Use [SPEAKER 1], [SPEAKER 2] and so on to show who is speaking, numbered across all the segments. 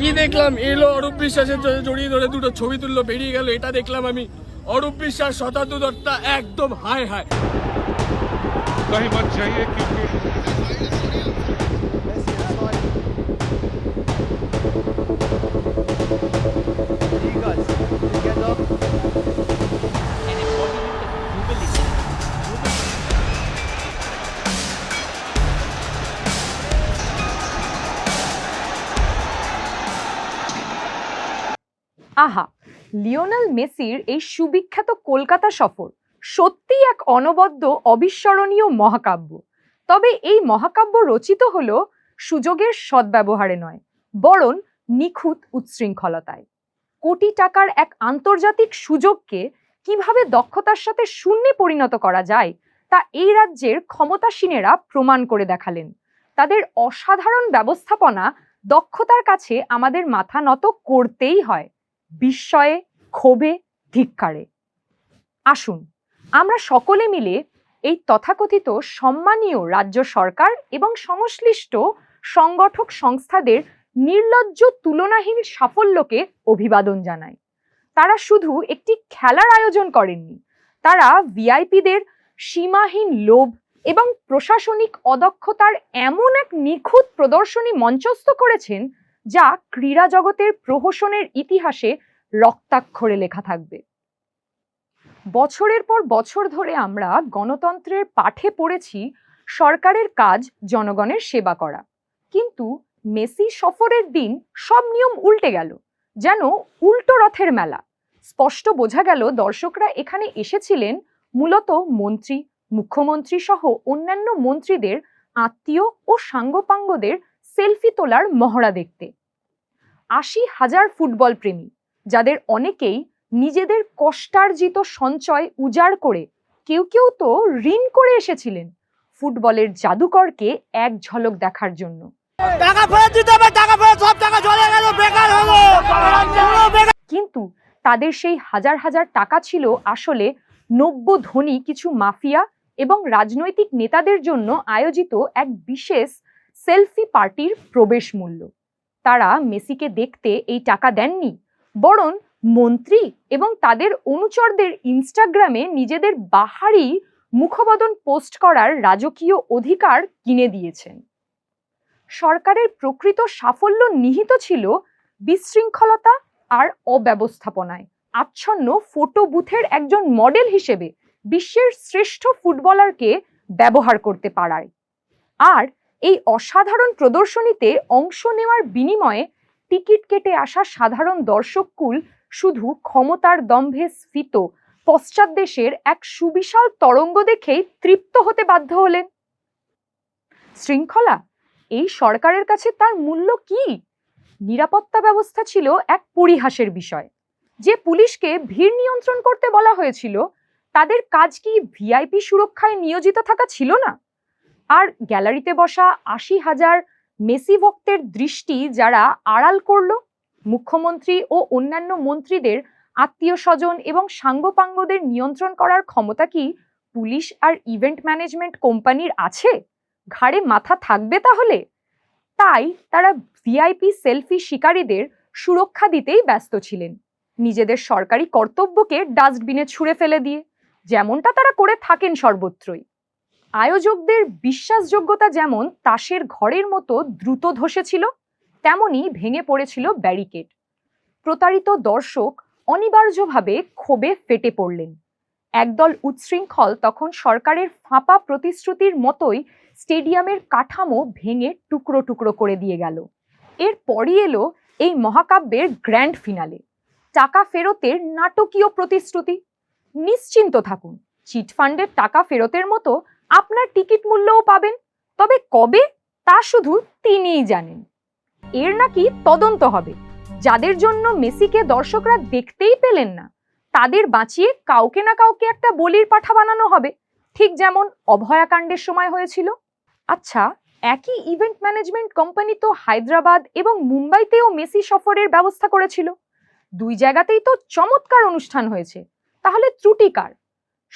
[SPEAKER 1] কি দেখলাম, এলো অরূপ বিশ্বাসের জড়িয়ে ধরে দুটো ছবি তুললো, বেরিয়ে গেল। এটা দেখলাম আমি। অরূপ বিশ্বাস, শতাব্দী দত্তা একদম হায় হায়।
[SPEAKER 2] कहीं मत जाइए क्योंकि
[SPEAKER 3] আহা, লিওনেল মেসির এই সুবিখ্যাত কলকাতা সফর সত্যি এক অনবদ্য অবিস্মরণীয় মহাকাব্য। তবে এই মহাকাব্য রচিত হলো সুযোগের সদ্ব্যবহারে নয়, বরং নিখুঁত উচ্ছৃঙ্খলতায়। কোটি টাকার এক আন্তর্জাতিক সুযোগকে কিভাবে দক্ষতার সাথে শূন্যে পরিণত করা যায় তা এই রাজ্যের ক্ষমতাসীনেরা প্রমাণ করে দেখালেন। তাদের অসাধারণ ব্যবস্থাপনা, দক্ষতার কাছে আমাদের মাথা নত করতেই হয়, বিস্ময়ে, ক্ষোভে, ধিক্কারে। আসুন আমরা সকলে মিলে এই তথাকথিত সম্মানীয় রাজ্য সরকার এবং সংশ্লিষ্ট সংগঠক সংস্থাদের নির্লজ্জ তুলনাহীন সাফল্যকে অভিবাদন জানাই। তারা শুধু একটি খেলার আয়োজন করেননি, তারা ভিআইপিদের সীমাহীন লোভ এবং প্রশাসনিক অদক্ষতার এমন এক নিখুঁত প্রদর্শনী মঞ্চস্থ করেছেন যা ক্রীড়া জগতের প্রহসনের ইতিহাসে রক্তাক্ষরে লেখা থাকবে। বছরের পর বছর ধরে আমরা গণতন্ত্রের পাঠে পড়েছি সরকারের কাজ জনগণের সেবা করা, কিন্তু মেসি সফরের দিন সব নিয়ম উল্টে গেল, যেন উল্টো রথের মেলা। স্পষ্ট বোঝা গেল দর্শকরা এখানে এসেছিলেন মূলত মন্ত্রী, মুখ্যমন্ত্রী সহ অন্যান্য মন্ত্রীদের আত্মীয় ও সাঙ্গপাঙ্গদের সেলফি তোলার মহড়া দেখতে। ৮০,০০০ ফুটবল প্রেমী, যাদের অনেকেই নিজেদের কষ্টার্জিত সঞ্চয় উজাড় করে, কেউ কেউ তো ঋণ করে এসেছিলেন ফুটবলের জাদুকরকে এক ঝলক দেখার জন্য। কিন্তু তাদের সেই হাজার হাজার টাকা ছিল আসলে নব্য ধনী কিছু মাফিয়া এবং রাজনৈতিক নেতাদের জন্য আয়োজিত এক বিশেষ সেলফি পার্টির প্রবেশ মূল্য। তারা মেসিকে দেখতে এই টাকা দেননি, বরং মন্ত্রী এবং তাদের অনুচরদের ইনস্টাগ্রামে নিজেদের বাহারি মুখবদন পোস্ট করার রাজকীয় অধিকার কিনে দিয়েছেন। সরকারের প্রকৃত সাফল্য নিহিত ছিল বিশৃঙ্খলতা আর অব্যবস্থাপনায়। আচ্ছন্ন ফটো বুথের একজন মডেল হিসেবে বিশ্বের শ্রেষ্ঠ ফুটবলারকে ব্যবহার করতে পারায়। আর এই অসাধারণ প্রদর্শনীতে অংশ নেওয়ার বিনিময়ে টিকিট কেটে আসা সাধারণ দর্শককুল শুধু ক্ষমতার দম্ভে স্ফীত পশ্চাৎ দেশের এক সুবিশাল তরঙ্গ দেখেই তৃপ্ত হতে বাধ্য হলেন। শৃঙ্খলা, এই সরকারের কাছে তার মূল্য কি? নিরাপত্তা ব্যবস্থা ছিল এক পরিহাসের বিষয়। যে পুলিশকে ভিড় নিয়ন্ত্রণ করতে বলা হয়েছিল, তাদের কাজ কি ভিআইপি সুরক্ষায় নিয়োজিত থাকা ছিল না? আর গ্যালারিতে বসা ৮০,০০০ মেসি ভক্তের দৃষ্টি যারা আড়াল করল, মুখ্যমন্ত্রী ও অন্যান্য মন্ত্রীদের আত্মীয় স্বজন এবং সাঙ্গপাঙ্গদের নিয়ন্ত্রণ করার ক্ষমতা কি পুলিশ আর ইভেন্ট ম্যানেজমেন্ট কোম্পানির আছে? ঘাড়ে মাথা থাকবে তাহলে? তাই তারা ভিআইপি সেলফি শিকারীদের সুরক্ষা দিতেই ব্যস্ত ছিলেন, নিজেদের সরকারি কর্তব্যকে ডাস্টবিনে ছুঁড়ে ফেলে দিয়ে, যেমনটা তারা করে থাকেন সর্বত্রই। আয়োজকদের বিশ্বাসযোগ্যতা যেমন তাসের ঘরের মতো দ্রুত ধসেছিল, তেমনি ভেঙে পড়েছিল ব্যারিকেড। প্রতারিত দর্শক অনিবার্যভাবে ক্ষোভে ফেটে পড়লেন। একদল উচ্ছৃঙ্খল তখন সরকারের ফাঁপা প্রতিশ্রুতির মতোই স্টেডিয়ামের কাঠামো ভেঙে টুকরো টুকরো করে দিয়ে গেল। এরপরই এলো এই মহাকাব্যের গ্র্যান্ড ফিনালে, টাকা ফেরতের নাটকীয় প্রতিশ্রুতি। নিশ্চিন্ত থাকুন, চিটফান্ডের টাকা ফেরতের মতো আপনার টিকিট মূল্যও পাবেন, তবে কবে তা শুধু তিনিই জানেন। এর নাকি তদন্ত হবে। যাদের জন্য মেসিকে দর্শকরা দেখতেই পেলেন না, তাদের বাঁচিয়ে কাউকে না কাউকে একটা বলির পাঠা বানানো হবে, ঠিক যেমন অভয়াকাণ্ডের সময় হয়েছিল। আচ্ছা, একই ইভেন্ট ম্যানেজমেন্ট কোম্পানি তো হায়দ্রাবাদ এবং মুম্বাইতেও মেসি সফরের ব্যবস্থা করেছিল। দুই জায়গাতেই তো চমৎকার অনুষ্ঠান হয়েছে, তাহলে ত্রুটি কার?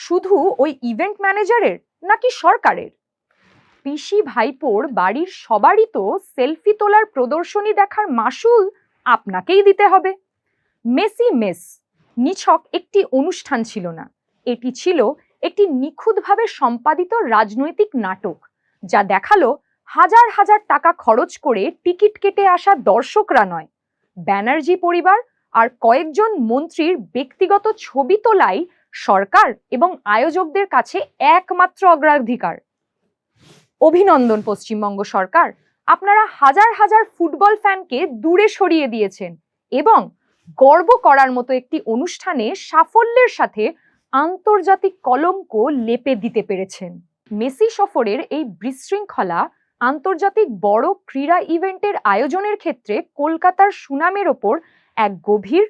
[SPEAKER 3] শুধু ওই ইভেন্ট ম্যানেজারের নাকি সরকারের? পিসি ভাইপোর বাড়ির সবারই তো সেলফি তোলার প্রদর্শনী দেখার মাসুল আপনাকেই দিতে হবে। মেসি মেস নিছক একটি অনুষ্ঠান ছিল না, এটি ছিল একটি নিখুঁতভাবে সম্পাদিত রাজনৈতিক নাটক, যা দেখালো হাজার হাজার টাকা খরচ করে টিকিট কেটে আসা দর্শকরা নয়, ব্যানার্জি পরিবার আর কয়েকজন মন্ত্রীর ব্যক্তিগত ছবি তোলাই সরকার এবং আয়োজকদের কাছে একমাত্র অগ্রাধিকার। অভিনন্দন পশ্চিমবঙ্গ সরকার, আপনারা হাজার হাজার ফুটবল ফ্যানকে দূরে সরিয়ে দিয়েছেন এবং গর্ব করার মতো একটি অনুষ্ঠানে সাফল্যের সাথে আন্তর্জাতিক কলঙ্ক লেপে দিতে পেরেছেন। মেসি সফরের এই বিশৃঙ্খলা আন্তর্জাতিক বড় ক্রীড়া ইভেন্টের আয়োজনের ক্ষেত্রে কলকাতার সুনামের ওপর এক গভীর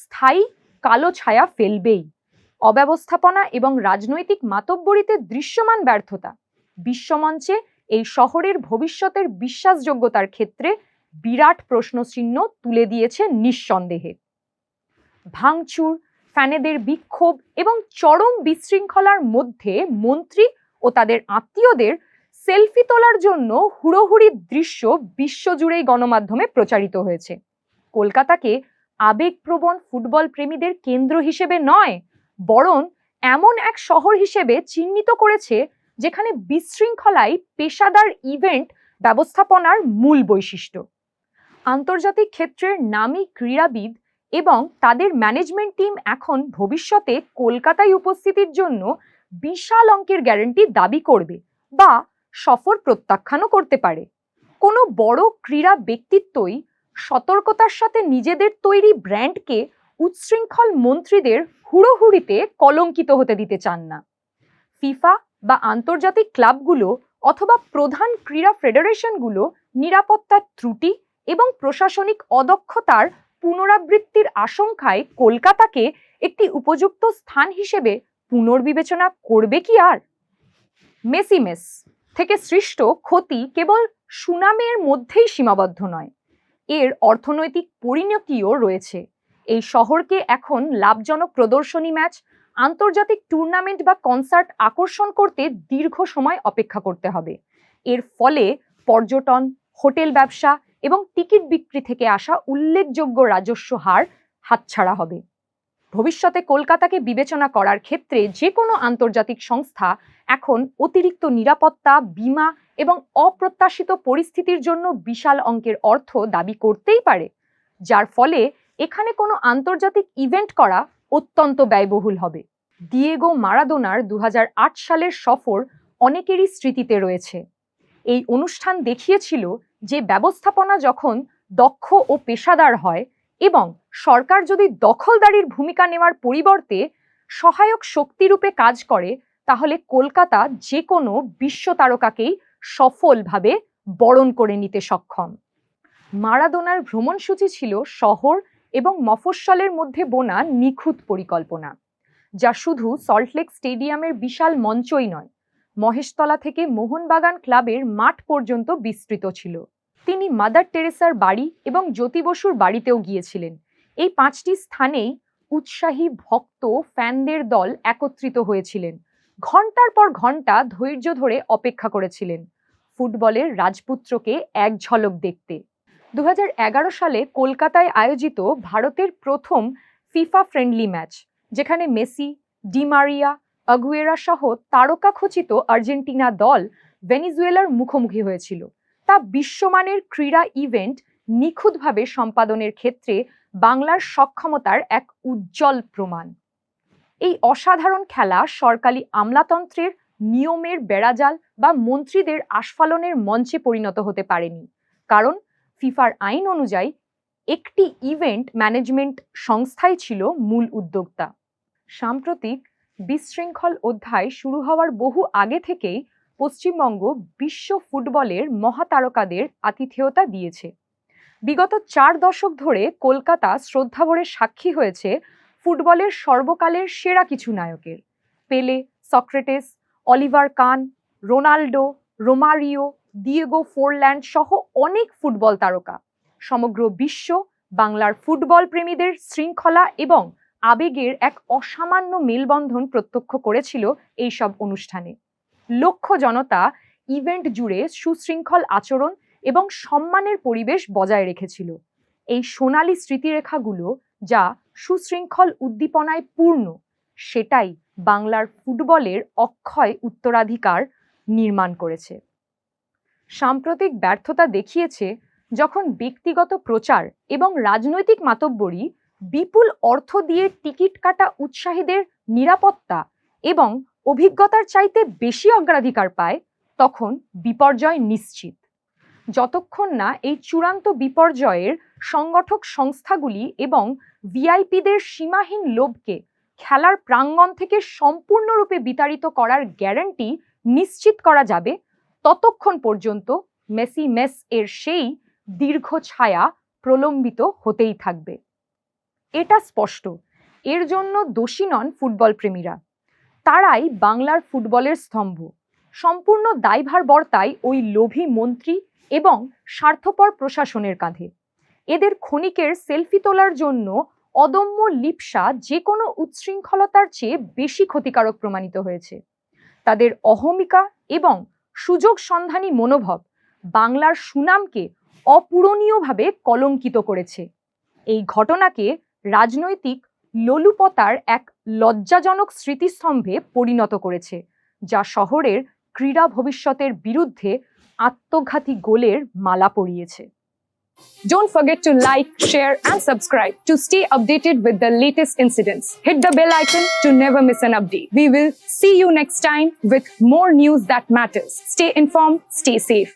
[SPEAKER 3] স্থায়ী কালো ছায়া ফেলবেই। অব্যবস্থাপনা এবং রাজনৈতিক মাতব্বরিতে দৃশ্যমান ব্যর্থতা বিশ্বমঞ্চে এই শহরের ভবিষ্যতের বিশ্বাসযোগ্যতার ক্ষেত্রে বিরাট প্রশ্নচিহ্ন তুলে দিয়েছে নিঃসন্দেহে। ভাঙচুর, ফ্যানেদের বিক্ষোভ এবং চরম বিশৃঙ্খলার মধ্যে মন্ত্রী ও তাদের আত্মীয়দের সেলফি তোলার জন্য হুড়োহুড়ির দৃশ্য বিশ্বজুড়েই গণমাধ্যমে প্রচারিত হয়েছে। কলকাতাকে আবেগপ্রবণ ফুটবল প্রেমীদের কেন্দ্র হিসেবে নয়, বরং এমন এক শহর হিসেবে চিহ্নিত করেছে যেখানে বিশৃঙ্খলাই পেশাদার ইভেন্ট ব্যবস্থাপনার মূল বৈশিষ্ট্য। আন্তর্জাতিক ক্ষেত্রের নামী ক্রীড়াবিদ এবং তাদের ম্যানেজমেন্ট টিম এখন ভবিষ্যতে কলকাতায় উপস্থিতির জন্য বিশাল অঙ্কের গ্যারান্টি দাবি করবে বা সফর প্রত্যাখ্যানও করতে পারে। কোনো বড় ক্রীড়া ব্যক্তিত্বই সতর্কতার সাথে নিজেদের তৈরি ব্র্যান্ডকে উচ্ছৃঙ্খল মন্ত্রীদের হুড়োহুড়িতে কলঙ্কিত হতে দিতে চান না। ফিফা বা আন্তর্জাতিক ক্লাবগুলো অথবা প্রধান ক্রীড়া ফেডারেশনগুলো নিরাপত্তার ত্রুটি এবং প্রশাসনিক অদক্ষতার পুনরাবৃত্তির আশঙ্কায় কলকাতাকে একটি উপযুক্ত স্থান হিসেবে পুনর্বিবেচনা করবে কি আর? মেসি মেস থেকে সৃষ্ট ক্ষতি কেবল সুনামের মধ্যেই সীমাবদ্ধ নয়, এর অর্থনৈতিক পরিণতিও রয়েছে। এই শহরকে এখন লাভজনক প্রদর্শনী ম্যাচ, আন্তর্জাতিক টুর্নামেন্ট বা কনসার্ট আকর্ষণ করতে দীর্ঘ সময় অপেক্ষা করতে হবে। এর ফলে পর্যটন, হোটেল ব্যবসা এবং টিকিট বিক্রি থেকে আসা উল্লেখযোগ্য রাজস্ব হার হাতছাড়া হবে। ভবিষ্যতে কলকাতাকে বিবেচনা করার ক্ষেত্রে যে কোনো আন্তর্জাতিক সংস্থা এখন অতিরিক্ত নিরাপত্তা, বীমা এবং অপ্রত্যাশিত পরিস্থিতির জন্য বিশাল অঙ্কের অর্থ দাবি করতেই পারে, যার ফলে এখানে কোনো আন্তর্জাতিক ইভেন্ট করা অত্যন্ত ব্যয়বহুল হবে। দিয়েগো মারাদোনার 2008 সালের সফর অনেকেরই স্মৃতিতে রয়েছে। এই অনুষ্ঠান দেখিয়েছিল যে ব্যবস্থাপনা যখন দক্ষ ও পেশাদার হয় এবং সরকার যদি দখলদারির ভূমিকা নেওয়ার পরিবর্তে সহায়ক শক্তিরূপে কাজ করে, তাহলে কলকাতা যে কোনো বিশ্ব তারকাকেই সফলভাবে বরণ করে নিতে সক্ষম। মারাদোনার ভ্রমণসূচি ছিল শহর এবং মফস্বলের মধ্যে বোনা নিখুঁত পরিকল্পনা, যা শুধু সল্টলেক স্টেডিয়ামের বিশাল মঞ্চই নয়, মহেশতলা থেকে মোহনবাগান ক্লাবের মাঠ পর্যন্ত বিস্তৃত ছিল। তিনি মাদার টেরেসার বাড়ি এবং জ্যোতি বসুর বাড়িতেও গিয়েছিলেন। এই 5টি স্থানেই উৎসাহী ভক্ত ফ্যানদের দল একত্রিত হয়েছিলেন, ঘন্টার পর ঘন্টা ধৈর্য ধরে অপেক্ষা করেছিলেন ফুটবলের রাজপুত্রকে এক ঝলক দেখতে। 2011 সালে কলকাতায় আয়োজিত ভারতের প্রথম ফিফা ফ্রেন্ডলি ম্যাচ, যেখানে মেসি, ডি মারিয়া, আগুয়েরা সহ তারকা খচিত আর্জেন্টিনা দল ভেনিজুয়েলার মুখোমুখি হয়েছিল, তা বিশ্বমানের ক্রীড়া ইভেন্ট নিখুঁতভাবে সম্পাদনের ক্ষেত্রে বাংলার সক্ষমতার এক উজ্জ্বল প্রমাণ। এই অসাধারণ খেলা সরকারি আমলাতন্ত্রের নিয়মের বেড়াজাল বা মন্ত্রীদের আস্ফালনের মঞ্চে পরিণত হতে পারেনি, কারণ ফিফার আইন অনুযায়ী একটি ইভেন্ট ম্যানেজমেন্ট সংস্থাই ছিল মূল উদ্যোক্তা। সাম্প্রতিক বিশৃঙ্খল অধ্যায় শুরু হওয়ার বহু আগে থেকেই পশ্চিমবঙ্গ বিশ্ব ফুটবলের মহাতারকাদের আতিথেয়তা দিয়েছে। বিগত 4 দশক ধরে কলকাতা শ্রদ্ধাভরে সাক্ষী হয়েছে ফুটবলের সর্বকালের সেরা কিছু নায়কের। Pele, Socrates, Oliver Kahn, Ronaldo, Romario, Diego Forlan সহ অনেক ফুটবল তারকা। সমগ্র বিশ্ব বাংলার ফুটবল প্রেমীদের শৃঙ্খলা এবং আবেগের এক অসামান্য মেলবন্ধন প্রত্যক্ষ করেছিল এইসব অনুষ্ঠানে। লক্ষ জনতা ইভেন্ট জুড়ে সুশৃঙ্খল আচরণ এবং সম্মানের পরিবেশ বজায় রেখেছিল। এই সোনালী স্মৃতিরেখাগুলো যা সুশৃঙ্খল উদ্দীপনায় পূর্ণ, সেটাই বাংলার ফুটবলের অক্ষয় উত্তরাধিকার নির্মাণ করেছে। সাম্প্রতিক ব্যর্থতা দেখিয়েছে যখন ব্যক্তিগত প্রচার এবং রাজনৈতিক মাতব্বরি বিপুল অর্থ দিয়ে টিকিট কাটা উৎসাহীদের নিরাপত্তা এবং অভিজ্ঞতার চাইতে বেশি অগ্রাধিকার পায়, তখন বিপর্যয় নিশ্চিত। যতক্ষণ না এই চূড়ান্ত বিপর্যয়ের সংগঠক সংস্থাগুলি এবং ভিআইপিদের সীমাহীন লোভকে খেলার প্রাঙ্গণ থেকে সম্পূর্ণরূপে বিতাড়িত করার গ্যারান্টি নিশ্চিত করা যাবে, ততক্ষণ পর্যন্ত মেসি মেস এর সেই দীর্ঘ ছায়া প্রলম্বিত হতেই থাকবে। এটা স্পষ্ট, এর জন্য দোষী নন ফুটবল প্রেমীরা। তারাই বাংলার ফুটবলের স্তম্ভ। সম্পূর্ণ দায়ভার বর্তায় ওই লোভী মন্ত্রী এবং স্বার্থপর প্রশাসনের কাঁধে। এদের ক্ষণিকের সেলফি তোলার জন্য অদম্য লিপ্সা যে কোনো উচ্ছৃঙ্খলতার চেয়ে বেশি ক্ষতিকারক প্রমাণিত হয়েছে। তাদের অহমিকা এবং সুযোগ সন্ধানী মনোভাব বাংলার সুনামকে অপূরণীয়ভাবে কলঙ্কিত করেছে। এই ঘটনাকে রাজনৈতিক লোলুপতার এক লজ্জাজনক স্মৃতিস্তম্ভে পরিণত করেছে, যা শহরের ক্রীড়া ভবিষ্যতের বিরুদ্ধে আত্মঘাতী গোলের মালা পরিয়েছে। Don't forget to like, share and subscribe to stay updated with the latest incidents. Hit the bell icon to never miss an update. We will see you next time with more news that matters. Stay informed, stay safe.